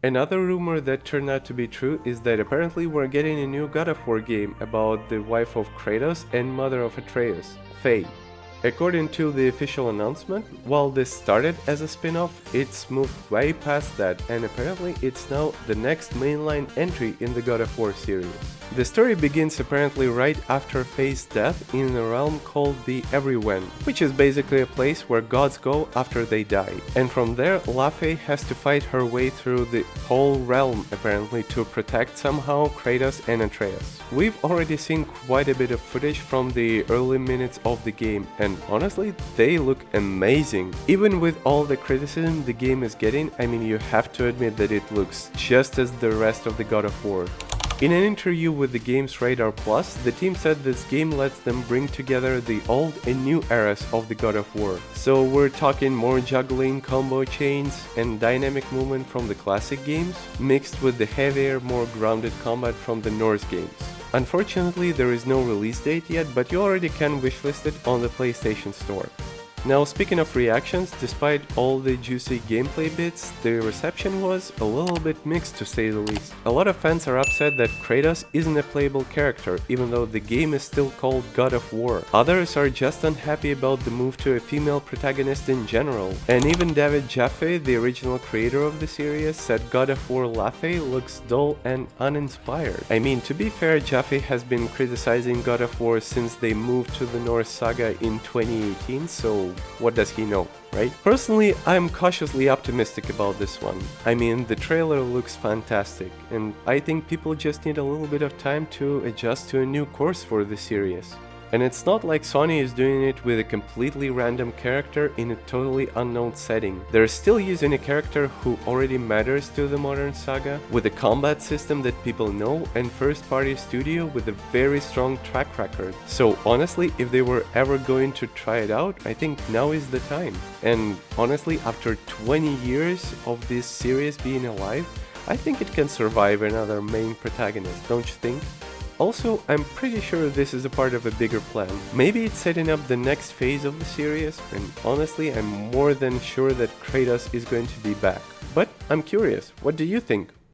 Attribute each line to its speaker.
Speaker 1: Another rumor that turned out to be true is that apparently we're getting a new God of War game about the wife of Kratos and mother of Atreus, Faye. According to the official announcement, while this started as a spin-off, it's moved way past that, and apparently it's now the next mainline entry in the God of War series. The story begins apparently right after Faye's death in a realm called the Everywhen, which is basically a place where gods go after they die. And from there, Laufey has to fight her way through the whole realm apparently to protect somehow Kratos and Atreus. We've already seen quite a bit of footage from the early minutes of the game, and honestly, they look amazing. Even with all the criticism the game is getting, I mean, you have to admit that it looks just as the rest of the God of War. In an interview with the game's Radar Plus, the team said this game lets them bring together the old and new eras of the God of War. So we're talking more juggling, combo chains, and dynamic movement from the classic games, mixed with the heavier, more grounded combat from the Norse games. Unfortunately, there is no release date yet, but you already can wishlist it on the PlayStation Store. Now, speaking of reactions, despite all the juicy gameplay bits, the reception was a little bit mixed to say the least. A lot of fans are upset that Kratos isn't a playable character, even though the game is still called God of War. Others are just unhappy about the move to a female protagonist in general. And even David Jaffe, the original creator of the series, said God of War Laufey looks dull and uninspired. I mean, to be fair, Jaffe has been criticizing God of War since they moved to the Norse saga in 2018, so what does he know, right? Personally, I'm cautiously optimistic about this one. I mean, the trailer looks fantastic, and I think people just need a little bit of time to adjust to a new course for the series. And it's not like Sony is doing it with a completely random character in a totally unknown setting. They're still using a character who already matters to the modern saga, with a combat system that people know, and first-party studio with a very strong track record. So honestly, if they were ever going to try it out, I think now is the time. And honestly, after 20 years of this series being alive, I think it can survive another main protagonist, don't you think? Also, I'm pretty sure this is a part of a bigger plan. Maybe it's setting up the next phase of the series, and honestly, I'm more than sure that Kratos is going to be back. But I'm curious, what do you think?